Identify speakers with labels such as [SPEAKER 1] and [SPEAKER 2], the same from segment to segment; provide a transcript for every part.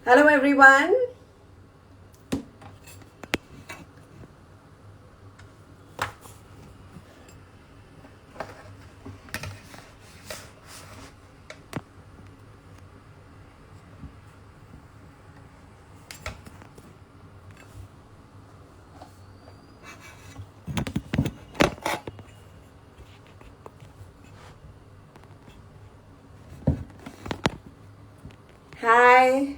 [SPEAKER 1] Hello, everyone. Hi.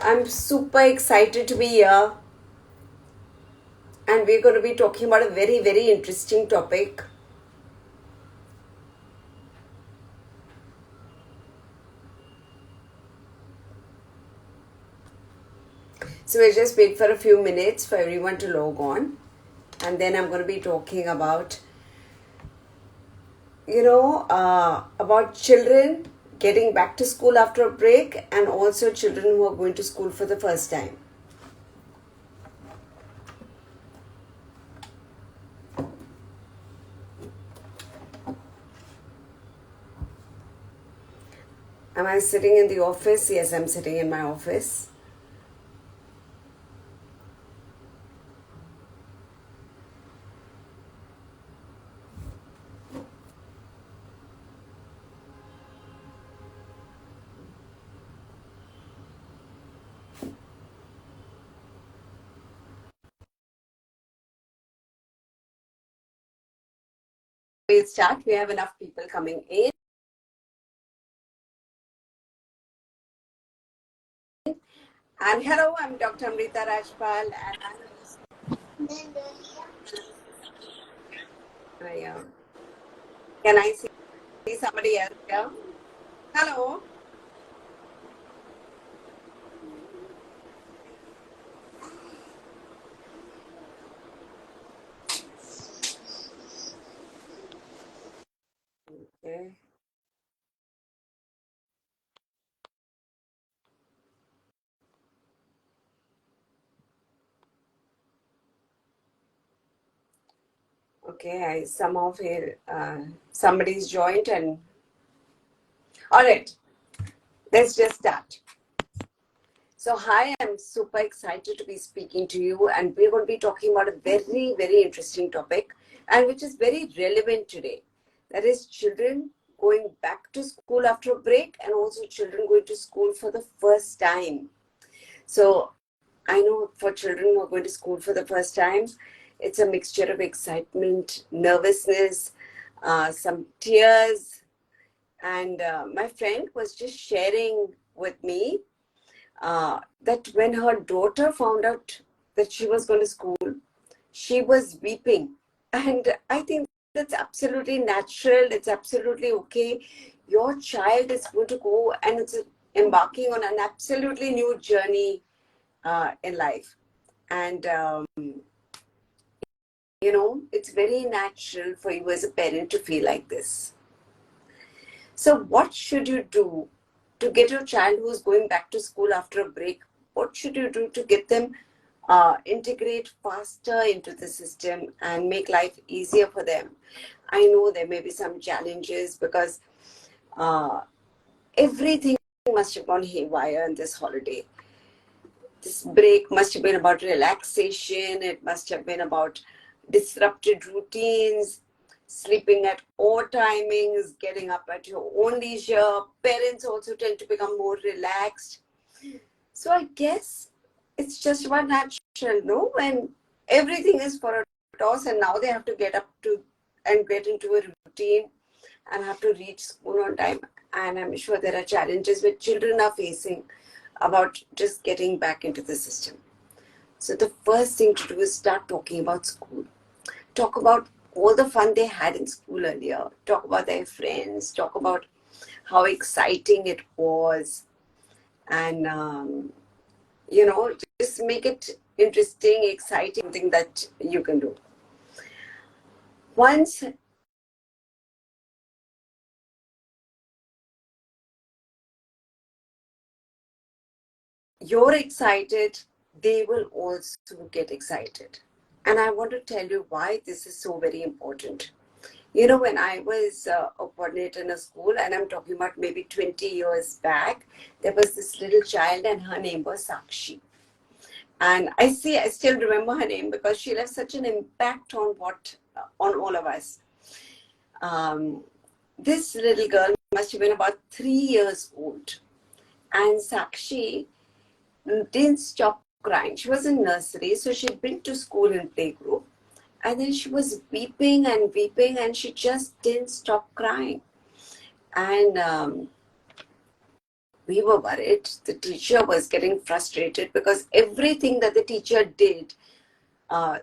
[SPEAKER 1] I'm super excited to be here, and we're going to be talking about a very, very interesting topic. So we'll just wait for a few minutes for everyone to log on, and then I'm going to be talking about children getting back to school after a break, and also children who are going to school for the first time. Am I sitting in the office? Yes, I'm sitting in my office. We'll start. We have enough people coming in. And hello, I'm Dr. Amrita Rajpal, and can I see somebody else here? Hello. Okay. Okay, I somehow feel somebody's joined, and all right, let's just start. So, hi, I'm super excited to be speaking to you, and we're going to be talking about a very, very interesting topic, and which is very relevant today. That is, children going back to school after a break, and also children going to school for the first time. So, I know for children who are going to school for the first time, it's a mixture of excitement, nervousness, some tears. And my friend was just sharing with me that when her daughter found out that she was going to school, she was weeping. And I think that's absolutely natural. It's absolutely okay. Your child is going to go and it's embarking on an absolutely new journey in life. And, it's very natural for you as a parent to feel like this. So, what should you do to get your child who is going back to school after a break? What should you do to get them integrate faster into the system and make life easier for them? I know there may be some challenges because uh, everything must have gone haywire in this holiday. This break must have been about relaxation, it must have been about disrupted routines, sleeping at odd timings, getting up at your own leisure. Parents also tend to become more relaxed. So I guess it's just about natural, no? When everything is for a toss and now they have to get up to and get into a routine and have to reach school on time. And I'm sure there are challenges which children are facing about just getting back into the system. So the first thing to do is start talking about school. Talk about all the fun they had in school earlier. Talk about their friends. Talk about how exciting it was. And, just make it interesting, exciting, thing that you can do. Once you're excited, they will also get excited. And I want to tell you why this is so very important. You know, when I was a coordinator in a school, and I'm talking about maybe 20 years back, there was this little child, and her name was Sakshi. And I still remember her name because she left such an impact on on all of us. Um, this little girl must have been about 3 years old. And Sakshi didn't stop crying. She was in nursery, so she'd been to school in playgroup. And then she was weeping and weeping, and she just didn't stop crying. And we were worried. The teacher was getting frustrated because everything that the teacher did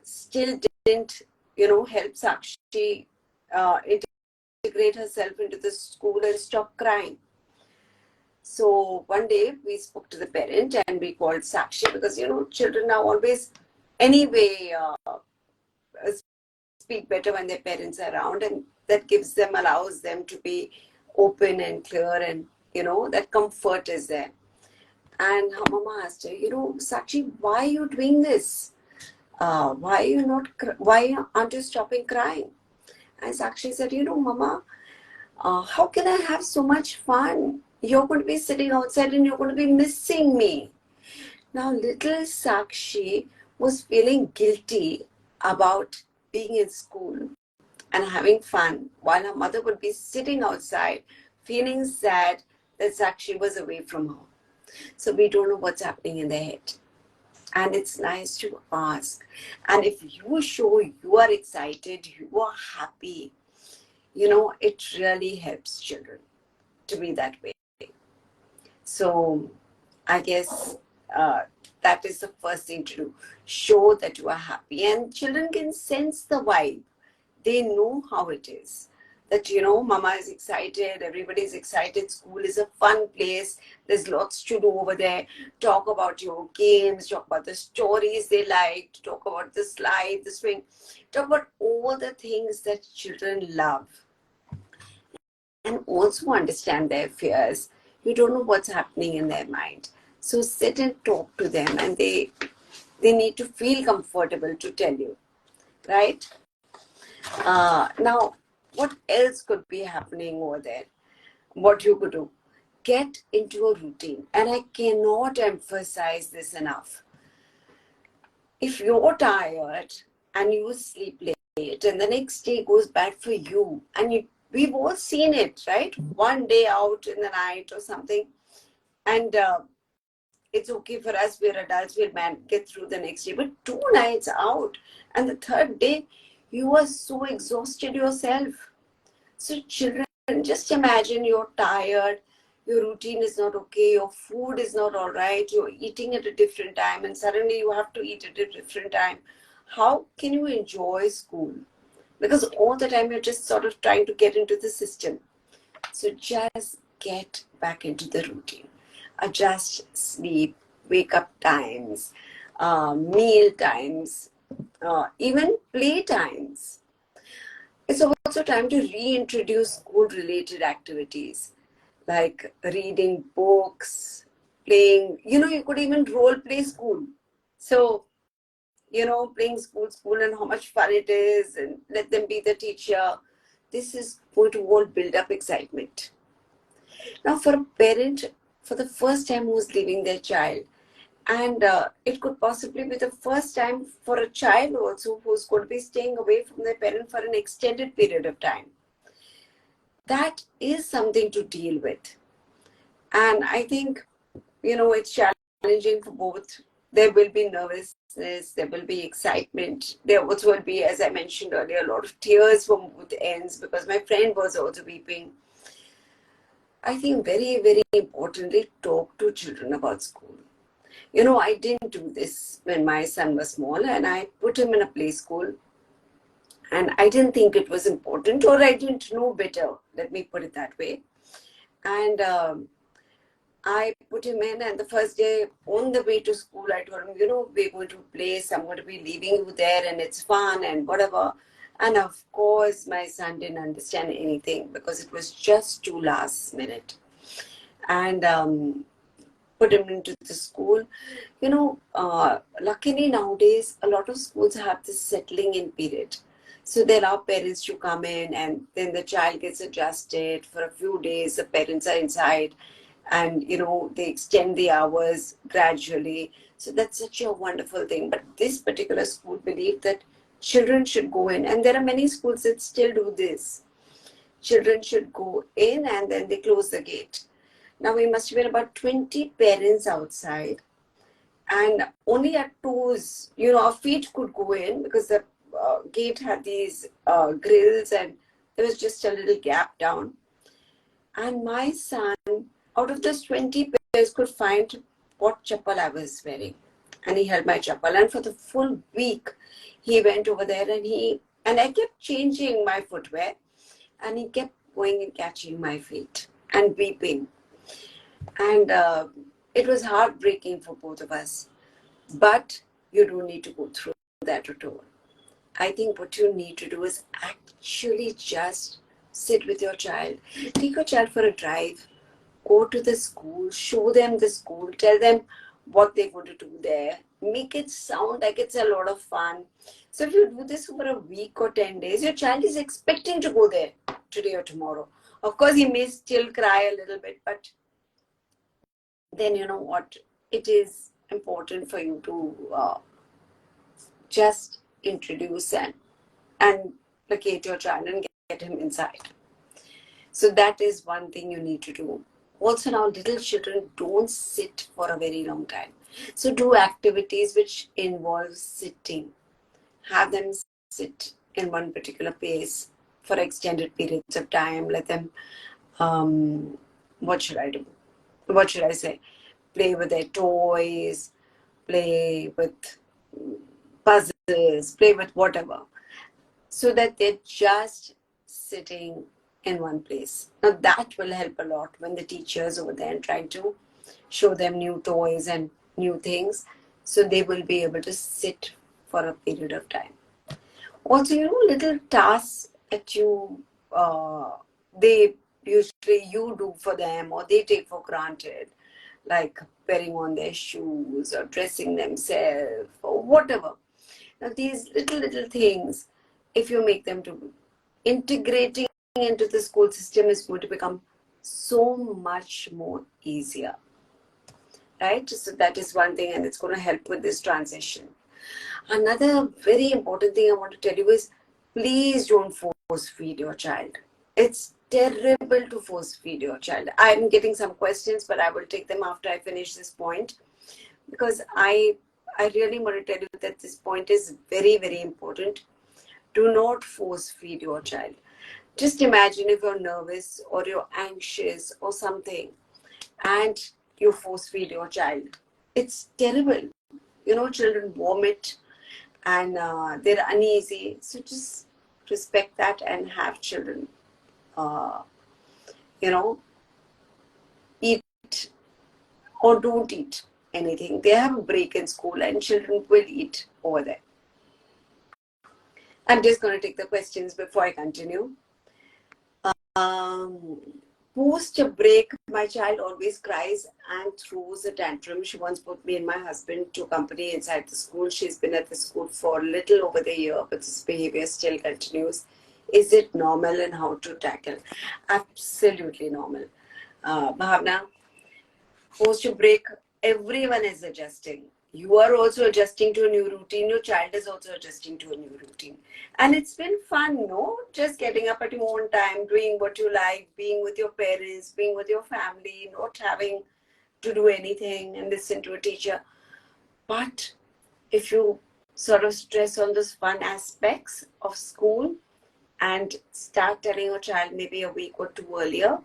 [SPEAKER 1] still didn't, help Sakshi integrate herself into the school and stop crying. So one day we spoke to the parent and we called Sakshi because, children are always, anyway, speak better when their parents are around, and that allows them to be open and clear, and, that comfort is there. And her mama asked her, Sakshi, why are you doing this? Why aren't you stopping crying? And Sakshi said, Mama, how can I have so much fun? You're going to be sitting outside and you're going to be missing me. Now, little Sakshi was feeling guilty about being in school and having fun while her mother would be sitting outside feeling sad that Sakshi was away from her. So we don't know what's happening in their head. And it's nice to ask. And if you show you are excited, you are happy, it really helps children to be that way. So I guess that is the first thing to do. Show that you are happy. And children can sense the vibe. They know how it is. That, mama is excited, everybody is excited, school is a fun place, there's lots to do over there. Talk about your games, talk about the stories they like, talk about the slide, the swing, talk about all the things that children love. And also understand their fears. You don't know what's happening in their mind. So sit and talk to them, and they need to feel comfortable to tell you, right? Now, what else could be happening over there? What you could do? Get into a routine. And I cannot emphasize this enough. If you're tired and you sleep late and the next day goes bad for you, and we've all seen it, right? One day out in the night or something, and it's okay for us, we're adults, we'll get through the next day. But 2 nights out and the third day, you are so exhausted yourself. So children, just imagine you're tired, your routine is not okay, your food is not all right, you're eating at a different time, and suddenly you have to eat at a different time. How can you enjoy school? Because all the time you're just sort of trying to get into the system. So just get back into the routine. Adjust sleep, wake up times, meal times, even play times. It's also time to reintroduce school-related activities like reading books, playing, you could even role play school. So, playing school and how much fun it is, and let them be the teacher. This is going to all build up excitement. Now, for a parent, for the first time who's leaving their child, and it could possibly be the first time for a child also who's going to be staying away from their parent for an extended period of time. That is something to deal with. And I think, it's challenging for both. There will be nervousness, there will be excitement. There also will be, as I mentioned earlier, a lot of tears from both ends because my friend was also weeping. I think very, very importantly, talk to children about school. I didn't do this when my son was small, and I put him in a play school, and I didn't think it was important, or I didn't know better. Let me put it that way. And I put him in, and the first day on the way to school, I told him, we're going to a place, I'm going to be leaving you there, and it's fun and whatever. And of course, my son didn't understand anything because it was just too last minute. And put him into the school. Luckily nowadays, a lot of schools have this settling in period. So there are parents who come in and then the child gets adjusted for a few days. The parents are inside and, they extend the hours gradually. So that's such a wonderful thing. But this particular school believed that children should go in, and there are many schools that still do this. Children should go in and then they close the gate. Now we must have been about 20 parents outside, and only our toes, our feet could go in because the gate had these grills and there was just a little gap down. And my son, out of those 20 pairs, could find what chappal I was wearing. And he held my chappal. And for the full week, he went over there and I kept changing my footwear. And he kept going and catching my feet and weeping. And it was heartbreaking for both of us. But you don't need to go through that at all. I think what you need to do is actually just sit with your child. Take your child for a drive. Go to the school. Show them the school. Tell them what they're going to do there. Make it sound like it's a lot of fun. So if you do this for a week or 10 days, your child is expecting to go there today or tomorrow. Of course, he may still cry a little bit, but then you know what? It is important for you to just introduce and placate your child and get him inside. So that is one thing you need to do. Also now, little children don't sit for a very long time. So do activities which involve sitting. Have them sit in one particular pace for extended periods of time. Let them, what should I do? What should I say? Play with their toys, play with puzzles, play with whatever. So that they're just sitting in one place. Now that will help a lot when the teachers over there and trying to show them new toys and new things. So they will be able to sit for a period of time. Also, little tasks that they usually you do for them or they take for granted, like putting on their shoes or dressing themselves or whatever. Now these little things, if you make them to integrating into the school system, is going to become so much more easier, right? So that is one thing, and it's going to help with this transition. Another very important thing I want to tell you is, please don't force feed your child. It's terrible to force feed your child. I'm getting some questions, but I will take them after I finish this point, because I really want to tell you that this point is very, very important. Do not force feed your child. Just imagine if you're nervous or you're anxious or something and you force feed your child. It's terrible. Children vomit and they're uneasy. So just respect that and have children, eat or don't eat anything. They have a break in school and children will eat over there. I'm just going to take the questions before I continue. Post a break, my child always cries and throws a tantrum. She once put me and my husband to accompany inside the school. She's been at the school for a little over the year, but this behavior still continues. Is it normal and how to tackle? Absolutely normal. Bhavna, post a break, everyone is adjusting. You are also adjusting to a new routine. Your child is also adjusting to a new routine. And it's been fun, no? Just getting up at your own time, doing what you like, being with your parents, being with your family, not having to do anything and listen to a teacher. But if you sort of stress on those fun aspects of school and start telling your child maybe a week or two earlier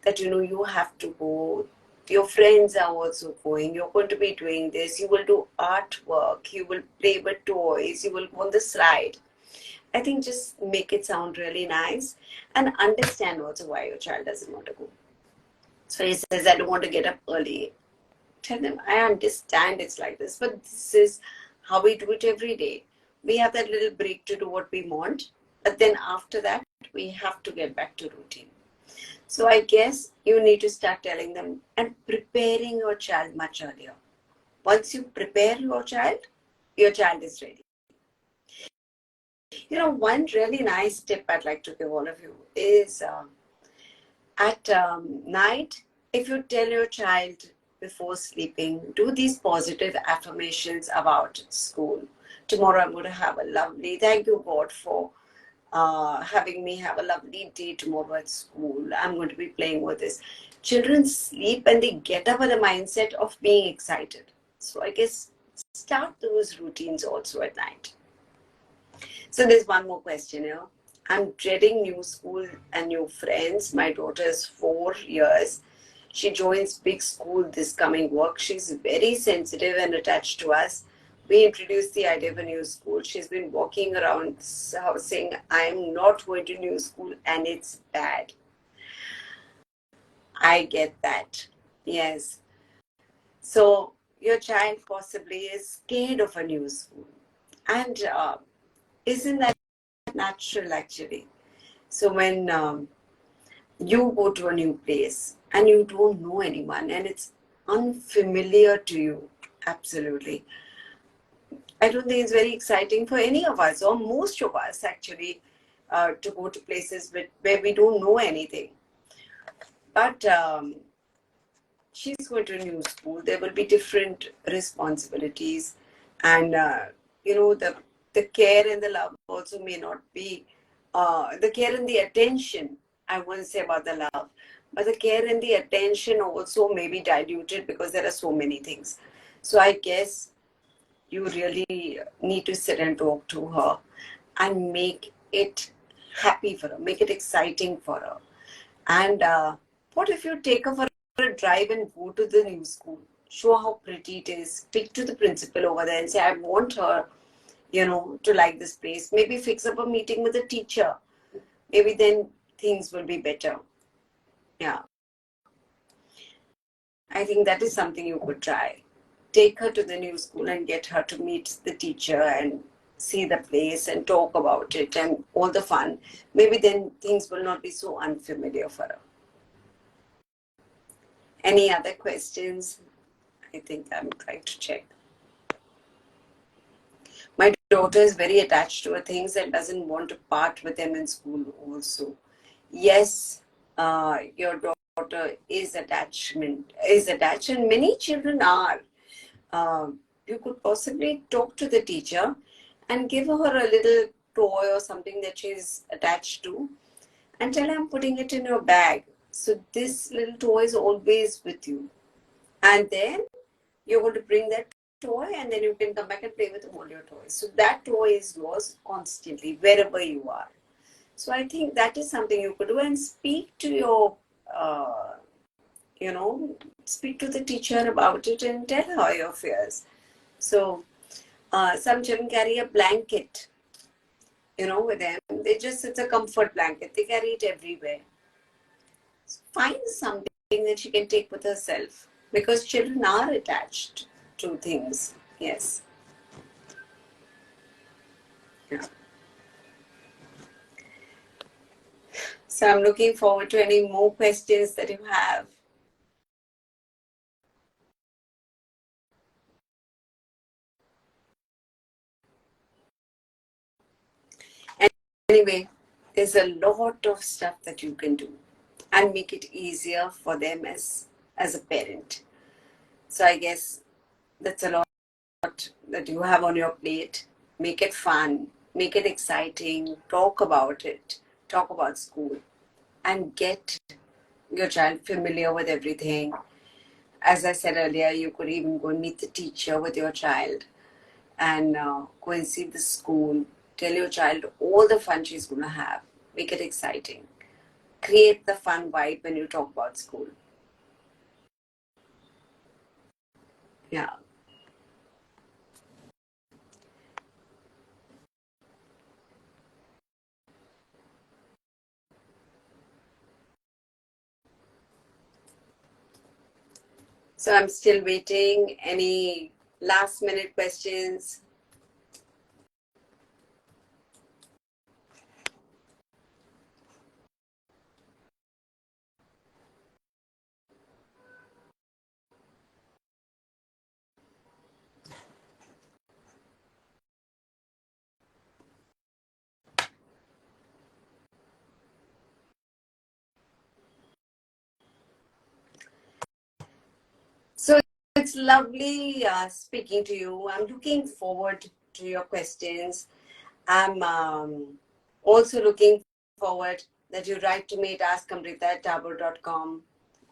[SPEAKER 1] that, you have to go, your friends are also going, you're going to be doing this, you will do artwork, you will play with toys, you will go on the slide. I think just make it sound really nice and understand also why your child doesn't want to go. So he says, I don't want to get up early. Tell them, I understand it's like this, but this is how we do it every day. We have that little break to do what we want, but then after that, we have to get back to routine. So I guess you need to start telling them and preparing your child much earlier. Once you prepare your child is ready. One really nice tip I'd like to give all of you is at night, if you tell your child before sleeping, do these positive affirmations about school. Tomorrow I'm going to have a lovely, thank you God for having me have a lovely day tomorrow at school. I'm going to be playing with this. Children sleep and they get up with a mindset of being excited. So I guess start those routines also at night. So there's one more question here. I'm dreading new school and new friends. My daughter is 4 years. She joins big school this coming work. She's very sensitive and attached to us. We introduced the idea of a new school. She's been walking around saying, I'm not going to new school and it's bad. I get that. Yes. So your child possibly is scared of a new school. And isn't that natural actually? So when you go to a new place and you don't know anyone and it's unfamiliar to you, absolutely. I don't think it's very exciting for any of us or most of us actually to go to places where we don't know anything. But she's going to a new school. There will be different responsibilities, and the care and the love also may not be the care and the attention. I won't say about the love, but the care and the attention also may be diluted because there are so many things. So I guess you really need to sit and talk to her and make it happy for her, make it exciting for her. And what if you take her for a drive and go to the new school? Show how pretty it is. Speak to the principal over there and say, I want her, to like this place. Maybe fix up a meeting with the teacher. Maybe then things will be better. Yeah. I think that is something you could try. Take her to the new school and get her to meet the teacher and see the place and talk about it and all the fun. Maybe then things will not be so unfamiliar for her. Any other questions? I think I'm trying to check. My daughter is very attached to her things and doesn't want to part with them in school also. Yes, your daughter is attached and many children are. You could possibly talk to the teacher and give her a little toy or something that she's attached to and tell her I'm putting it in your bag. So this little toy is always with you. And then you're going to bring that toy and then you can come back and play with all your toys. So that toy is yours constantly, wherever you are. So I think that is something you could do and speak to your, speak to the teacher about it and tell her your fears. So some children carry a blanket, with them. It's a comfort blanket. They carry it everywhere. So find something that she can take with herself because children are attached to things. Yes. Yeah. So I'm looking forward to any more questions that you have. Anyway, there's a lot of stuff that you can do and make it easier for them as a parent. So I guess that's a lot that you have on your plate. Make it fun, make it exciting, talk about it, talk about school, and get your child familiar with everything. As I said earlier, you could even go and meet the teacher with your child and go and see the school. Tell your child all the fun she's going to have. Make it exciting. Create the fun vibe when you talk about school. Yeah. So I'm still waiting. Any last minute questions? it's lovely speaking to you. I'm looking forward to your questions. I'm also looking forward that you write to me at askamrita@taboo.com.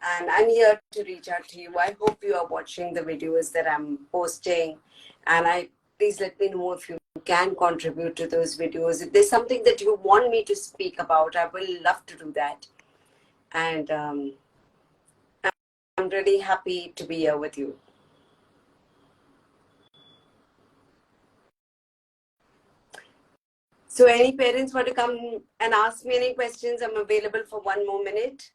[SPEAKER 1] And I'm here to reach out to you. I hope you are watching the videos that I'm posting. And please let me know if you can contribute to those videos. If there's something that you want me to speak about, I will love to do that. And I'm really happy to be here with you. So any parents want to come and ask me any questions, I'm available for 1 more minute.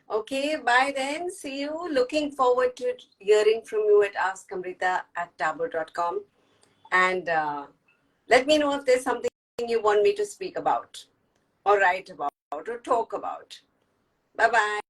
[SPEAKER 1] Okay, bye then. See you. Looking forward to hearing from you at askamrita@taboo.com. And let me know if there's something you want me to speak about or write about or talk about. Bye-bye.